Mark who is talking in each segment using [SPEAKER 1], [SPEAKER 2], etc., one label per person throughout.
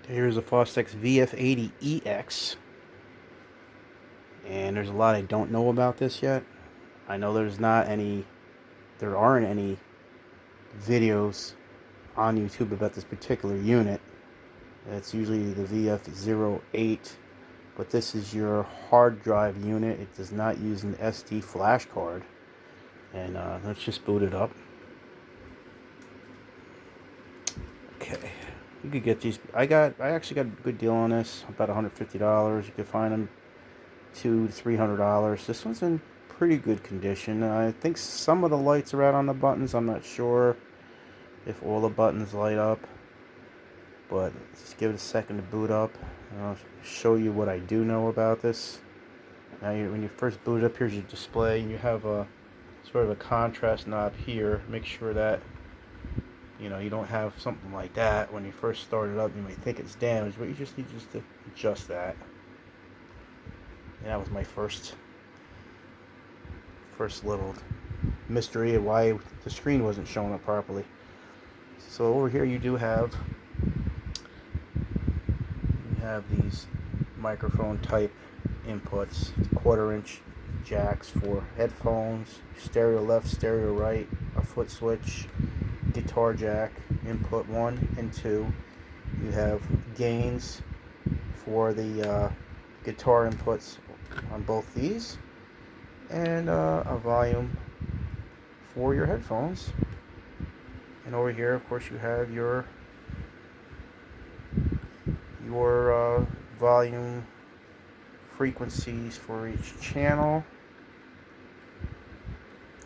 [SPEAKER 1] Here's a Fostex VF80EX, and there's a lot I don't know about this yet. I know there aren't any videos on YouTube about this particular unit. It's usually the VF08, but this is your hard drive unit. It does not use an SD flash card. And let's just boot it up. Okay, you could get these. I actually got a good deal on this, about $150. You could find them $200 to $300. This one's in pretty good condition. I think some of the lights are out on the buttons. I'm not sure if all the buttons light up, but just give it a second to boot up, and I'll show you what I do know about this. Now, when you first boot it up, here's your display. You have a sort of a contrast knob here. Make sure that you don't have something like that when you first start it up. You might think it's damaged, but you just need to adjust that. And that was my first little mystery of why the screen wasn't showing up properly. So over here you have these microphone type inputs, 1/4-inch jacks for headphones, stereo left, stereo right, a foot switch, guitar jack, input 1 and 2. You have gains for the guitar inputs on both these, and a volume for your headphones. And over here, of course, you have your volume frequencies for each channel.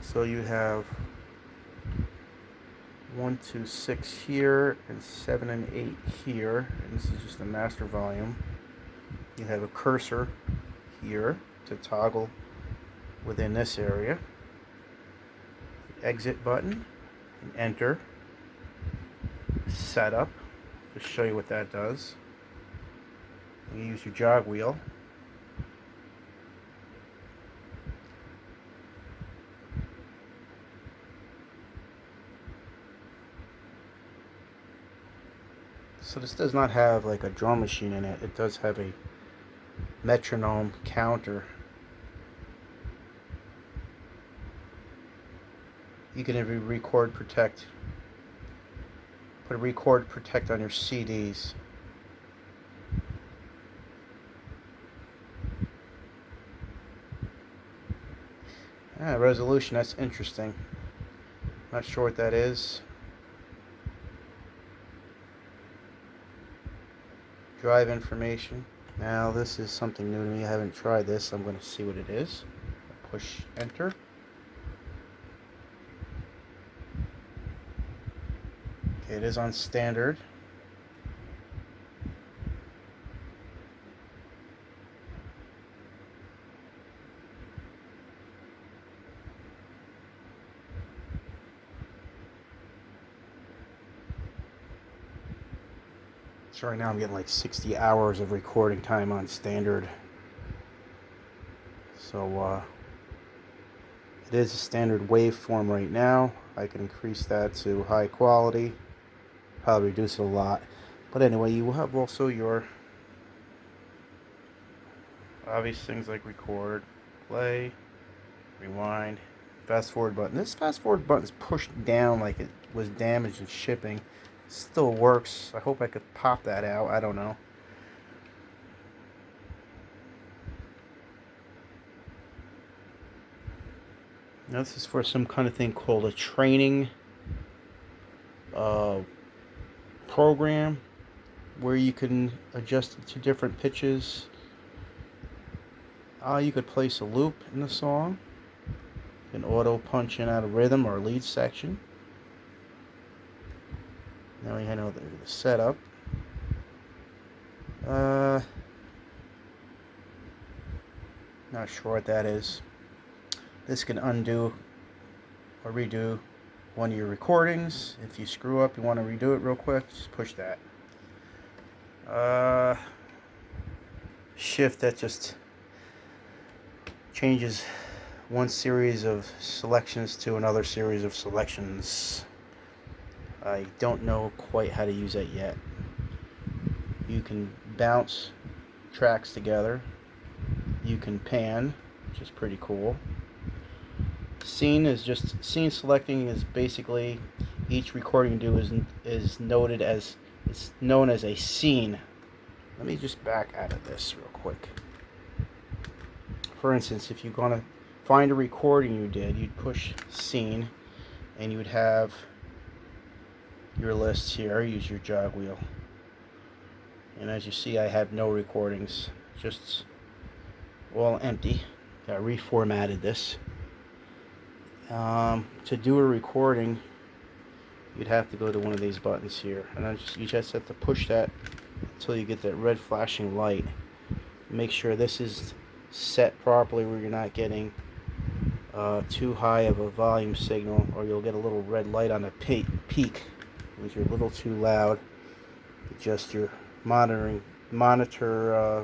[SPEAKER 1] So you have 1 to 6 here, and 7 and 8 here, and this is just the master volume. You have a cursor here to toggle within this area. Exit button, and enter. Setup, to show you what that does. You use your jog wheel. So this does not have like a drum machine in it. It does have a metronome counter. You can even put a record protect on your CDs. Resolution, that's interesting. Not sure what that is. Drive information. Now this is something new to me. I haven't tried this. I'm going to see what it is. Push enter. Okay, it is on standard. So right now I'm getting like 60 hours of recording time on standard. So it is a standard waveform right now. I can increase that to high quality, probably reduce it a lot. But anyway, you will have also your obvious things like record, play, rewind, fast forward button. This fast forward button is pushed down like it was damaged in shipping. Still works. I hope I could pop that out. I don't know. Now this is for some kind of thing called a training program where you can adjust it to different pitches. You could place a loop in the song, an auto punch in out of rhythm or lead section. Now we know the setup. Not sure what that is. This can undo or redo one of your recordings. If you screw up, you want to redo it real quick, just push that. Shift, that just changes one series of selections to another series of selections. I don't know quite how to use that yet. You can bounce tracks together. You can pan, which is pretty cool. Scene selecting is basically each recording you do is noted as, it's known as a scene. Let me just back out of this real quick. For instance, if you're going to find a recording you did, you'd push scene and you would have your list here. Use your jog wheel. And as you see, I have no recordings, just all empty. I reformatted this. To do a recording, you'd have to go to one of these buttons here, and you just have to push that until you get that red flashing light. Make sure this is set properly where you're not getting too high of a volume signal, or you'll get a little red light on the peak. If you're a little too loud, adjust your monitor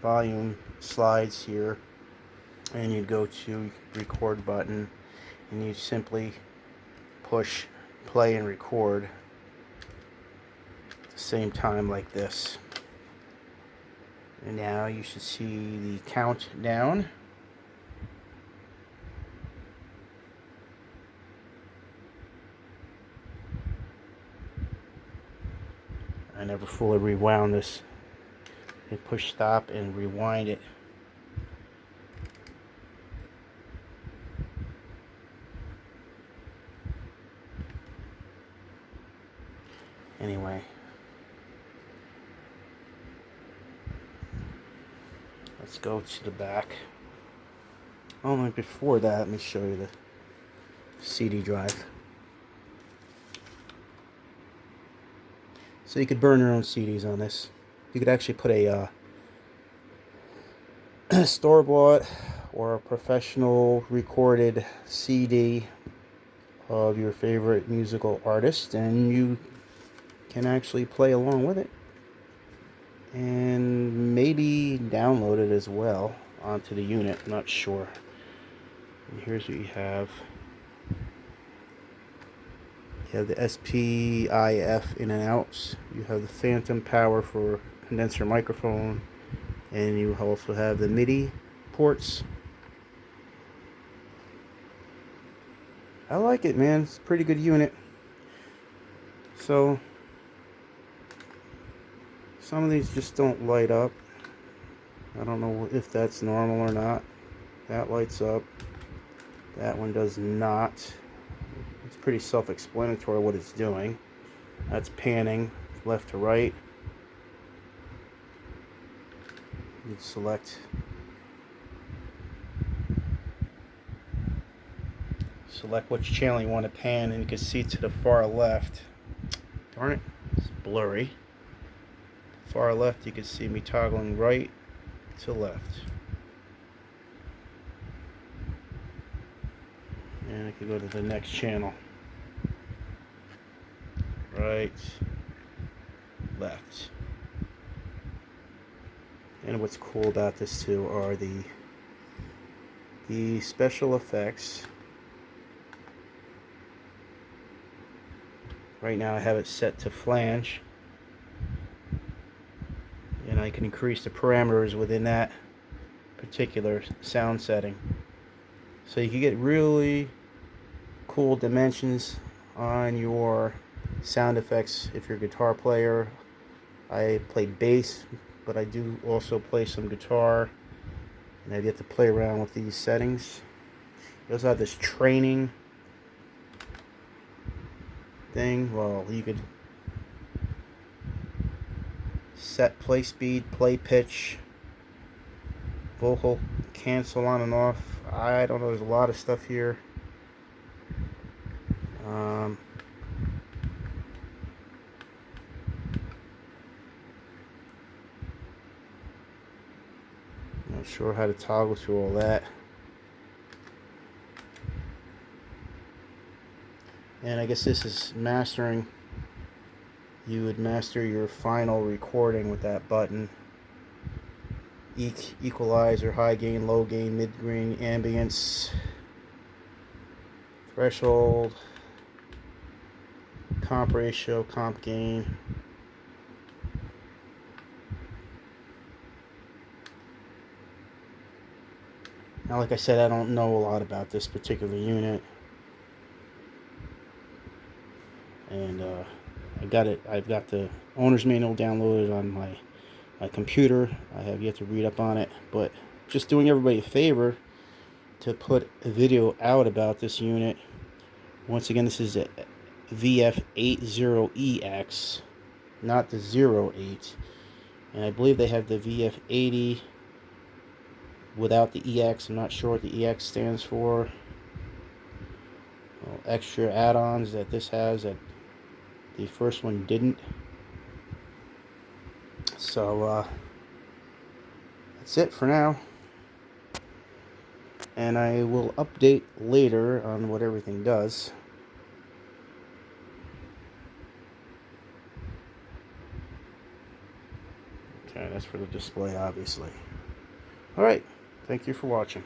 [SPEAKER 1] volume slides here, and you go to record button, and you simply push play and record at the same time like this. And now you should see the countdown. I never fully rewound this. You push stop and rewind it. Anyway, let's go to the back. Oh, before that, let me show you the CD drive. So you could burn your own CDs on this. You could actually put a store-bought or a professional recorded CD of your favorite musical artist, and you can actually play along with it and maybe download it as well onto the unit. I'm not sure. And here's what you have. You have the SPIF in and outs. You have the phantom power for condenser microphone, and you also have the MIDI ports. I like it, man. It's a pretty good unit. So some of these just don't light up. I don't know if that's normal or not. That lights up. That one does not. It's pretty self-explanatory what it's doing. That's panning left to right. You select which channel you want to pan, and you can see to the far left. Darn it, it's blurry. Far left, you can see me toggling right to left. And I can go to the next channel. Right, left. And what's cool about this too are the special effects. Right now I have it set to flange, and I can increase the parameters within that particular sound setting. So you can get really cool dimensions on your sound effects if you're a guitar player. I play bass, but I do also play some guitar, and I get to play around with these settings. You also have this training thing. Well, you could set play speed, play pitch, vocal cancel on and off. I don't know, there's a lot of stuff here. Not sure how to toggle through all that. And I guess this is mastering. You would master your final recording with that button. Equalizer, high gain, low gain, mid gain, ambience, threshold, comp ratio, comp gain, Now, like I said, I don't know a lot about this particular unit, and I've got the owner's manual downloaded on my computer. I have yet to read up on it, but just doing everybody a favor to put a video out about this unit. Once again, this is a VF80EX, not the 08. And I believe they have the VF80 without the EX. I'm not sure what the EX stands for. Well, extra add-ons that this has that the first one didn't. So that's it for now. And I will update later on what everything does. Okay, that's for the display, obviously. Alright, thank you for watching.